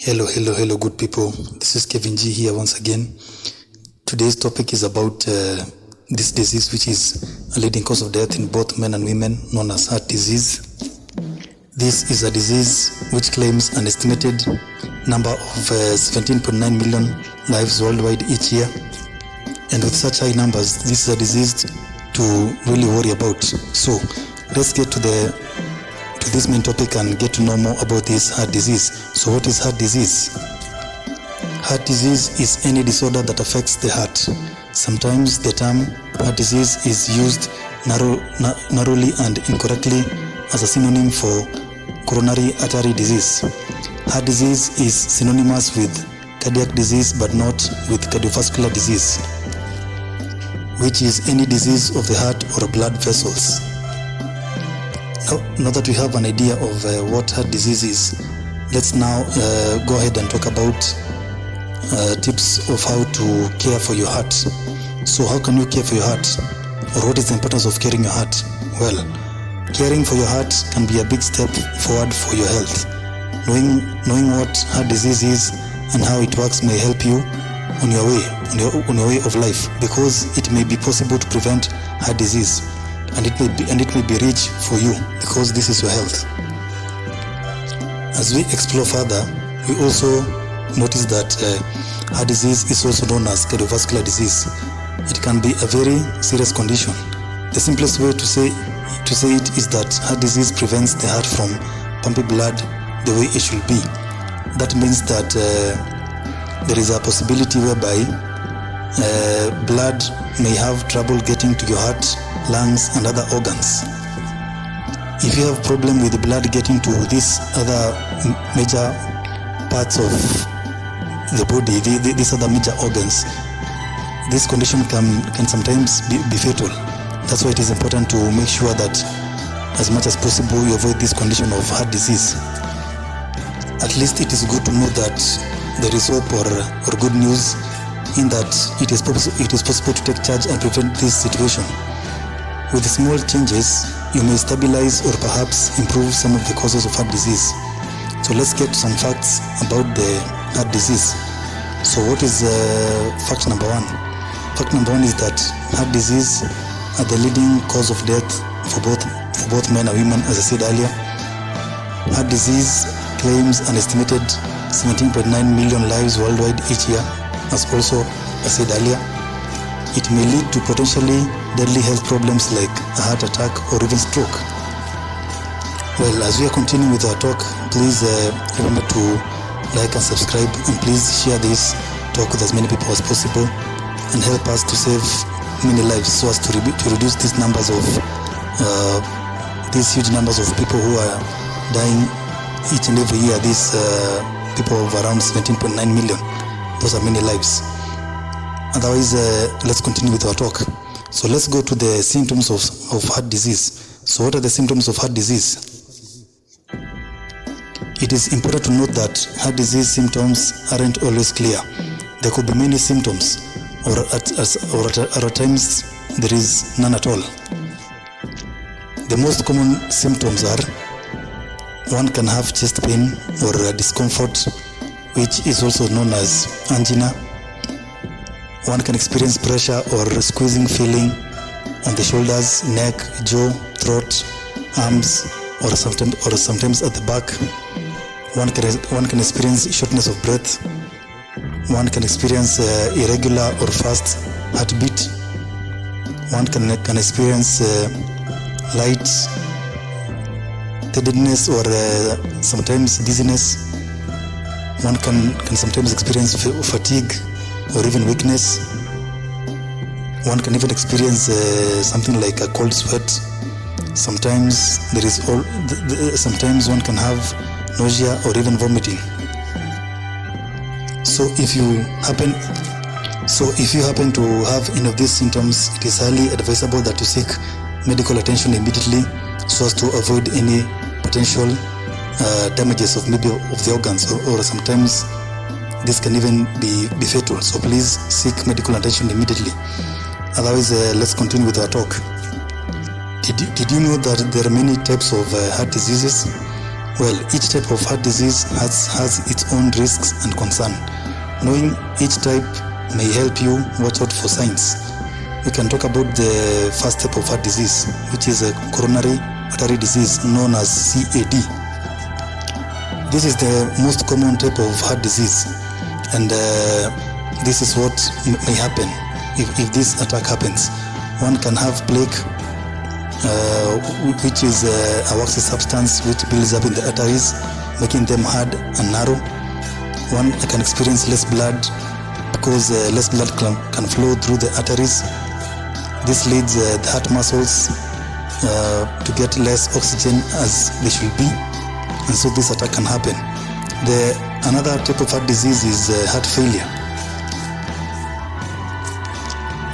Hello, good people. This is Kevin G here once again. Today's topic is about this disease, which is a leading cause of death in both men and women, known as heart disease. This is a disease which claims an estimated number of 17.9 million lives worldwide each year. And with such high numbers, this is a disease to really worry about. So let's get to this main topic and get to know more about this heart disease. So what is heart disease? Heart disease is any disorder that affects the heart. Sometimes the term heart disease is used narrowly and incorrectly as a synonym for coronary artery disease. Heart disease is synonymous with cardiac disease but not with cardiovascular disease, which is any disease of the heart or blood vessels. Now that we have an idea of what heart disease is, let's now go ahead and talk about tips of how to care for your heart. So how can you care for your heart? Or what is the importance of caring your heart? Well, caring for your heart can be a big step forward for your health. Knowing what heart disease is and how it works may help you on your way of life, because it may be possible to prevent heart disease. And it may be rich for you because this is your health. As we explore further, we also notice that heart disease is also known as cardiovascular disease. It can be a very serious condition. The simplest way to say it is that heart disease prevents the heart from pumping blood the way it should be. That means that there is a possibility whereby blood may have trouble getting to your heart, lungs and other organs. If you have problem with the blood getting to these other major parts of the body, these other major organs, this condition can sometimes be fatal. That's why it is important to make sure that as much as possible you avoid this condition of heart disease. At least it is good to know that there is hope or good news in that it is possible to take charge and prevent this situation. With small changes, you may stabilize or perhaps improve some of the causes of heart disease. So let's get some facts about the heart disease. So what is fact number one? Fact number one is that heart disease are the leading cause of death for both men and women, as I said earlier. Heart disease claims an estimated 17.9 million lives worldwide each year, as also I said earlier. It may lead to potentially deadly health problems like a heart attack or even stroke. Well, as we are continuing with our talk, please remember to like and subscribe, and please share this talk with as many people as possible and help us to save many lives so as to reduce these numbers of these huge numbers of people who are dying each and every year. These people of around 17.9 million. Those are many lives. Otherwise, let's continue with our talk. So let's go to the symptoms of heart disease. So what are the symptoms of heart disease? It is important to note that heart disease symptoms aren't always clear. There could be many symptoms, or at times there is none at all. The most common symptoms are: one can have chest pain or discomfort, which is also known as angina. One can experience pressure or squeezing feeling on the shoulders, neck, jaw, throat, arms, or sometimes at the back. One can experience shortness of breath. One can experience irregular or fast heartbeat. One can experience light headedness or sometimes dizziness. One can sometimes experience fatigue or even weakness. One can even experience something like a cold sweat. Sometimes sometimes one can have nausea or even vomiting. So if you happen to have any of these symptoms, it is highly advisable that you seek medical attention immediately so as to avoid any potential damages of the organs, or sometimes this can even be fatal. So please seek medical attention immediately. Otherwise, let's continue with our talk. Did you know that there are many types of heart diseases? Well, each type of heart disease has its own risks and concern. Knowing each type may help you watch out for signs. We can talk about the first type of heart disease, which is a coronary artery disease known as CAD. This is the most common type of heart disease, and this is what may happen if this attack happens. One can have plaque, which is a waxy substance which builds up in the arteries, making them hard and narrow. One can experience less blood because less blood can flow through the arteries. This leads the heart muscles to get less oxygen as they should be, and so this attack can happen. Another type of heart disease is heart failure.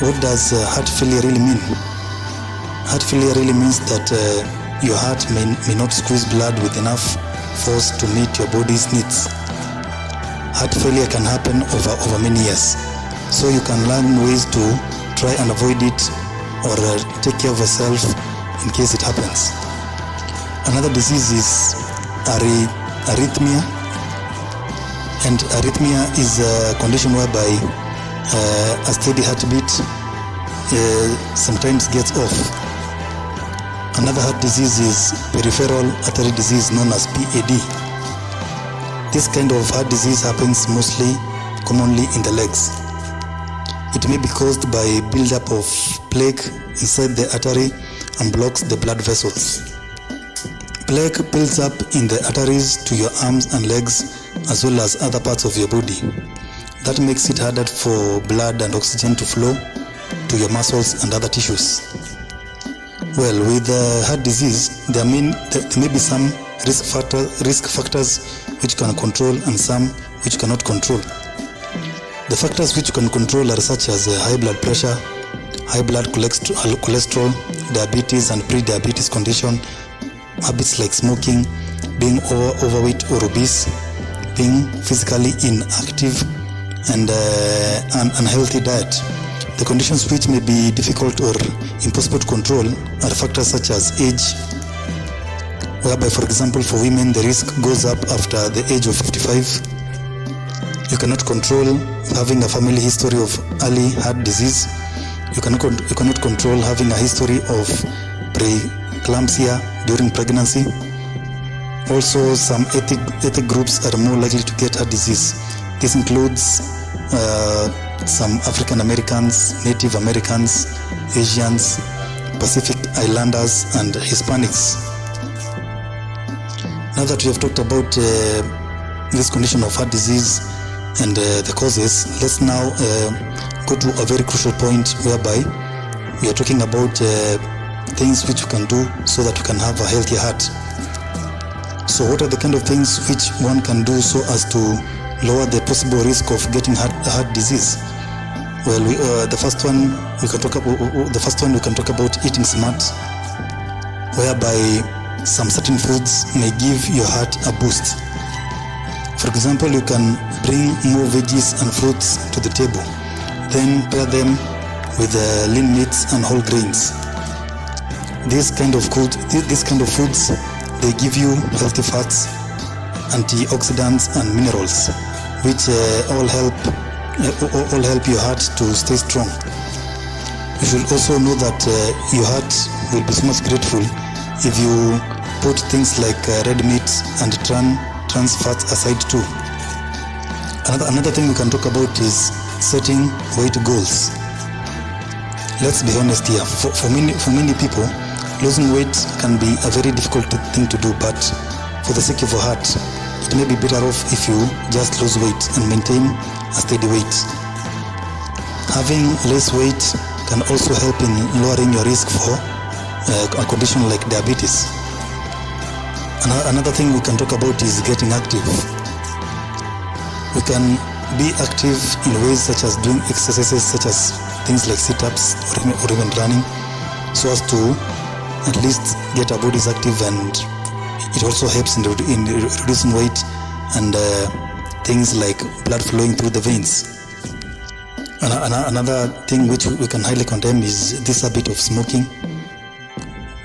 What does heart failure really mean? Heart failure really means that your heart may not squeeze blood with enough force to meet your body's needs. Heart failure can happen over many years, so you can learn ways to try and avoid it or take care of yourself in case it happens. Another disease is arrhythmia, and arrhythmia is a condition whereby a steady heartbeat sometimes gets off. Another heart disease is peripheral artery disease known as PAD. This kind of heart disease happens commonly in the legs. It may be caused by buildup of plaque inside the artery and blocks the blood vessels. Plaque builds up in the arteries to your arms and legs as well as other parts of your body. That makes it harder for blood and oxygen to flow to your muscles and other tissues. Well, with heart disease, there may be some risk factors which can control and some which cannot control. The factors which can control are such as high blood pressure, high blood cholesterol, diabetes and pre-diabetes condition, habits like smoking, being overweight or obese, being physically inactive, and an unhealthy diet. The conditions which may be difficult or impossible to control are factors such as age, whereby, for example, for women the risk goes up after the age of 55. You cannot control having a family history of early heart disease. You cannot control having a history of preeclampsia during pregnancy. Also, some ethnic groups are more likely to get heart disease. This includes some African Americans, Native Americans, Asians, Pacific Islanders, and Hispanics. Now that we have talked about this condition of heart disease and the causes, let's now go to a very crucial point whereby we are talking about things which you can do so that you can have a healthy heart. So what are the kind of things which one can do so as to lower the possible risk of getting heart disease? Well, the first one we can talk about eating smart, whereby some certain foods may give your heart a boost. For example, you can bring more veggies and fruits to the table, then pair them with lean meats and whole grains. This kind of foods, they give you healthy fats, antioxidants and minerals, which all help your heart to stay strong. You should also know that your heart will be so much grateful if you put things like red meat and trans fats aside too. Another thing we can talk about is setting weight goals. Let's be honest here. For many people, losing weight can be a very difficult thing to do, but for the sake of your heart, it may be better off if you just lose weight and maintain a steady weight. Having less weight can also help in lowering your risk for a condition like diabetes. Another thing we can talk about is getting active. We can be active in ways such as doing exercises such as things like sit-ups or even running, so as to at least get our bodies active, and it also helps in reducing weight and things like blood flowing through the veins. Another thing which we can highly condemn is this habit of smoking.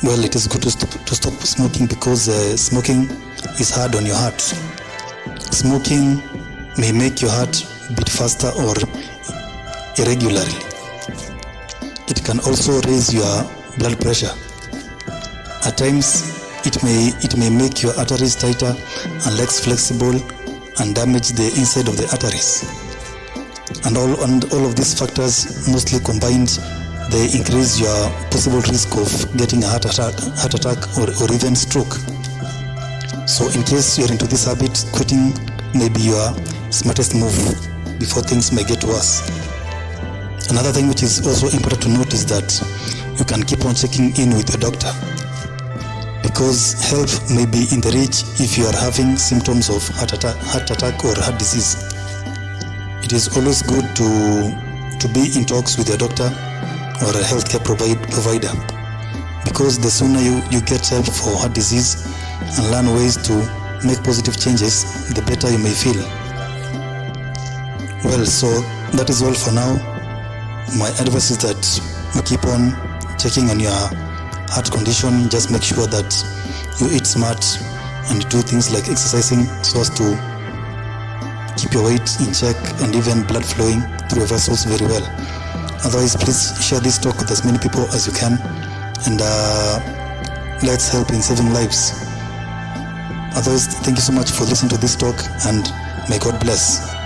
well, it is good to stop smoking, because smoking is hard on your heart. Smoking may make your heart beat faster or irregularly. It can also raise your blood pressure. At times, it may make your arteries tighter and less flexible and damage the inside of the arteries. And all of these factors, mostly combined, they increase your possible risk of getting a heart attack or even stroke. So in case you're into this habit, quitting may be your smartest move before things may get worse. Another thing which is also important to note is that you can keep on checking in with your doctor, because help may be in the reach if you are having symptoms of heart attack or heart disease. It is always good to be in talks with your doctor or a healthcare provider, because the sooner you get help for heart disease and learn ways to make positive changes, the better you may feel. Well, so that is all for now. My advice is that you keep on checking on your heart condition. Just make sure that you eat smart and do things like exercising so as to keep your weight in check and even blood flowing through your vessels very well. Otherwise, please share this talk with as many people as you can, and let's help in saving lives. Otherwise, thank you so much for listening to this talk, and may God bless.